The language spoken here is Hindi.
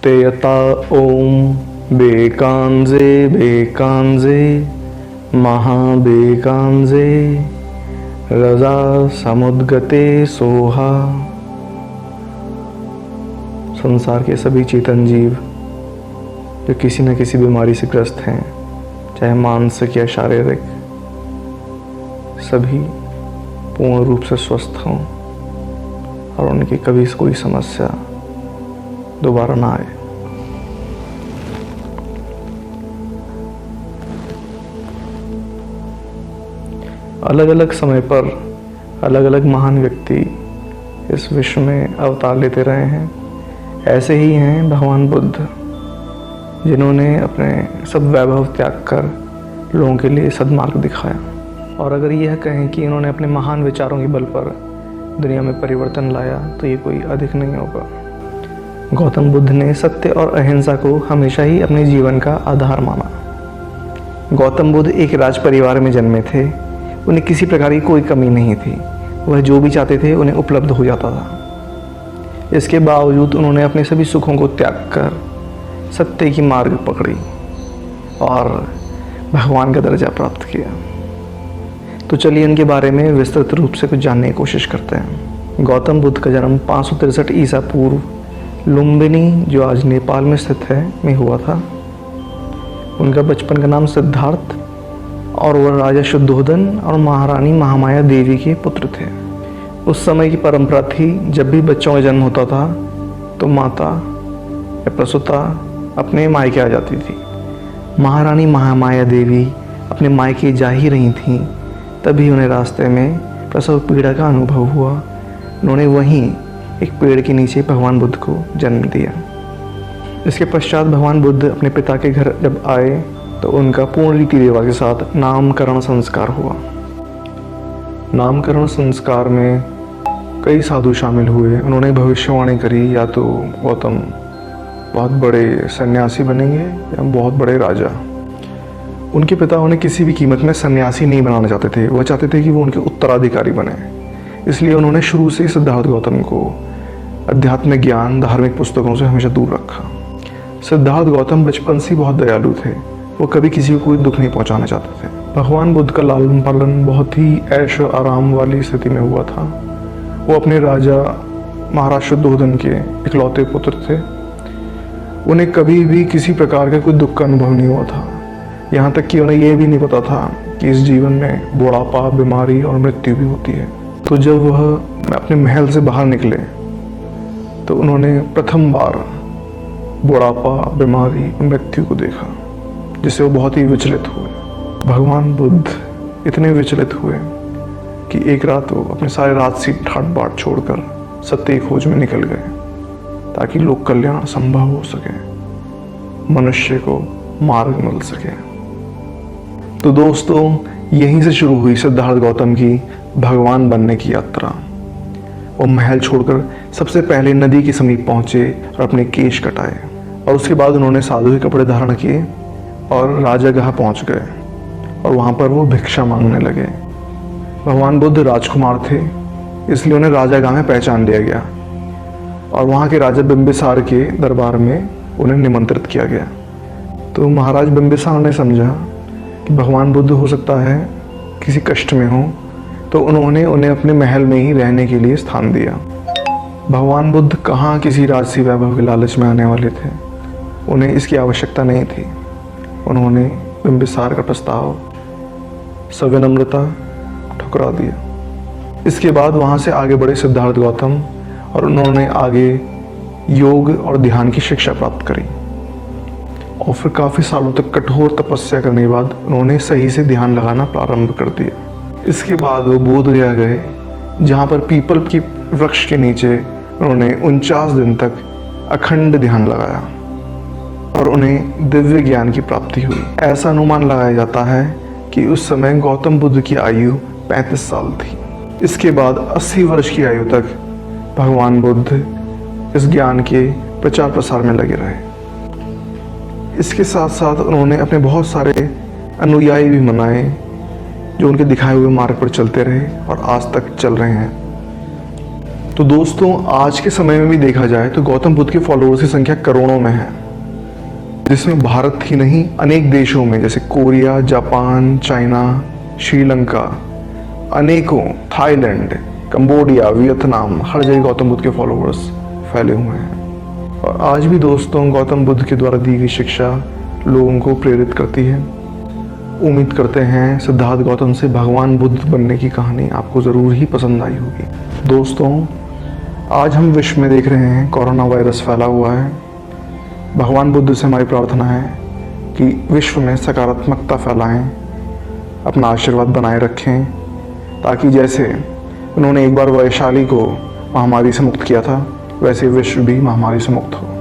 तेयता ओम बेकांजे बेकांजे महाबेकांजे रजा समुद्गते सोहा। संसार के सभी चेतन जीव जो किसी न किसी बीमारी से ग्रस्त हैं, चाहे मानसिक या शारीरिक, सभी पूर्ण रूप से स्वस्थ हों और उनकी कभी कोई समस्या दोबारा ना आए। अलग अलग समय पर अलग अलग महान व्यक्ति इस विश्व में अवतार लेते रहे हैं। ऐसे ही हैं भगवान बुद्ध, जिन्होंने अपने सब वैभव त्याग कर लोगों के लिए सद्मार्ग दिखाया। और अगर यह कहें कि इन्होंने अपने महान विचारों के बल पर दुनिया में परिवर्तन लाया, तो ये कोई अधिक नहीं होगा। गौतम बुद्ध ने सत्य और अहिंसा को हमेशा ही अपने जीवन का आधार माना। गौतम बुद्ध एक राज परिवार में जन्मे थे। उन्हें किसी प्रकार की कोई कमी नहीं थी। वह जो भी चाहते थे उन्हें उपलब्ध हो जाता था। इसके बावजूद उन्होंने अपने सभी सुखों को त्याग कर सत्य की मार्ग पकड़ी और भगवान का दर्जा प्राप्त किया। तो चलिए इनके बारे में विस्तृत रूप से कुछ जानने की कोशिश करते हैं। गौतम बुद्ध का जन्म 563 ईसा पूर्व लुम्बिनी, जो आज नेपाल में स्थित है, में हुआ था। उनका बचपन का नाम सिद्धार्थ और वह राजा शुद्धोधन और महारानी महामाया देवी के पुत्र थे। उस समय की परंपरा थी, जब भी बच्चों का जन्म होता था तो माता या प्रसूता अपने मायके आ जाती थी। महारानी महामाया देवी अपने मायके जा ही रही थीं, तभी उन्हें रास्ते में प्रसव पीड़ा का अनुभव हुआ। उन्होंने वहीं एक पेड़ के नीचे भगवान बुद्ध को जन्म दिया। इसके पश्चात भगवान बुद्ध अपने पिता के घर जब आए तो उनका पूर्ण रीति रिवाज के साथ नामकरण संस्कार हुआ। नामकरण संस्कार में कई साधु शामिल हुए। उन्होंने भविष्यवाणी करी, या तो गौतम बहुत बड़े सन्यासी बनेंगे या बहुत बड़े राजा। उनके पिता उन्हें किसी भी कीमत में सन्यासी नहीं बनाना चाहते थे। वह चाहते थे कि वो उनके उत्तराधिकारी बने। इसलिए उन्होंने शुरू से ही सिद्धार्थ गौतम को आध्यात्मिक ज्ञान, धार्मिक पुस्तकों से हमेशा दूर रखा। सिद्धार्थ गौतम बचपन से बहुत दयालु थे। वो कभी किसी को कोई दुख नहीं पहुंचाना चाहते थे। भगवान बुद्ध का लालन पालन बहुत ही ऐश आराम वाली स्थिति में हुआ था। वो अपने राजा महाराज शुद्धोधन के इकलौते पुत्र थे। उन्हें कभी भी किसी प्रकार का कोई दुख का अनुभव नहीं हुआ था। यहाँ तक कि उन्हें यह भी नहीं पता था कि इस जीवन में बुढ़ापा, बीमारी और मृत्यु भी होती है। तो जब वह अपने महल से बाहर निकले तो उन्होंने प्रथम बार बुढ़ापा, बीमारी और मृत्यु को देखा, जिससे वो बहुत ही विचलित हुए। भगवान बुद्ध इतने विचलित हुए कि एक रात वो अपने सारे राजसी ठाट बाट छोड़कर सत्य की खोज में निकल गए, ताकि लोक कल्याण संभव हो सके, मनुष्य को मार्ग मिल सके। तो दोस्तों, यहीं से शुरू हुई सिद्धार्थ गौतम की भगवान बनने की यात्रा। वो महल छोड़कर सबसे पहले नदी के समीप पहुंचे और अपने केश कटाए, और उसके बाद उन्होंने साधु के कपड़े धारण किए और राजागाह पहुंच गए, और वहां पर वो भिक्षा मांगने लगे। भगवान बुद्ध राजकुमार थे, इसलिए उन्हें राजागाह में पहचान लिया गया और वहां के राजा बिंबिसार के दरबार में उन्हें निमंत्रित किया गया। तो महाराज बिंबिसार ने समझा कि भगवान बुद्ध हो सकता है किसी कष्ट में हो, तो उन्होंने उन्हें अपने महल में ही रहने के लिए स्थान दिया। भगवान बुद्ध कहाँ किसी राजसी वैभव के लालच में आने वाले थे। उन्हें इसकी आवश्यकता नहीं थी। उन्होंने बिंबिसार का प्रस्ताव सविनम्रता ठुकरा दिया। इसके बाद वहाँ से आगे बढ़े सिद्धार्थ गौतम, और उन्होंने आगे योग और ध्यान की शिक्षा प्राप्त करी। और फिर काफ़ी सालों तक कठोर तपस्या करने के बाद उन्होंने सही से ध्यान लगाना प्रारंभ कर दिया। इसके बाद वो बोधगया गए, जहाँ पर पीपल की वृक्ष के नीचे उन्होंने 49 दिन तक अखंड ध्यान लगाया और उन्हें दिव्य ज्ञान की प्राप्ति हुई। ऐसा अनुमान लगाया जाता है कि उस समय गौतम बुद्ध की आयु 35 साल थी। इसके बाद 80 वर्ष की आयु तक भगवान बुद्ध इस ज्ञान के प्रचार प्रसार में लगे रहे। इसके साथ साथ उन्होंने अपने बहुत सारे अनुयायी भी बनाए, जो उनके दिखाए हुए मार्ग पर चलते रहे और आज तक चल रहे हैं। तो दोस्तों आज के समय में भी देखा जाए तो गौतम बुद्ध के फॉलोअर्स की संख्या करोड़ों में है, जिसमें भारत ही नहीं अनेक देशों में जैसे कोरिया, जापान, चाइना, श्रीलंका, अनेकों, थाईलैंड, कंबोडिया, वियतनाम, हर जगह गौतम बुद्ध के फॉलोअर्स फैले हुए हैं। और आज भी दोस्तों गौतम बुद्ध के द्वारा दी गई शिक्षा लोगों को प्रेरित करती है। उम्मीद करते हैं सिद्धार्थ गौतम से भगवान बुद्ध बनने की कहानी आपको ज़रूर ही पसंद आई होगी। दोस्तों आज हम विश्व में देख रहे हैं कोरोना वायरस फैला हुआ है। भगवान बुद्ध से हमारी प्रार्थना है कि विश्व में सकारात्मकता फैलाएं, अपना आशीर्वाद बनाए रखें, ताकि जैसे उन्होंने एक बार वैशाली को महामारी से मुक्त किया था वैसे विश्व भी महामारी से मुक्त हो।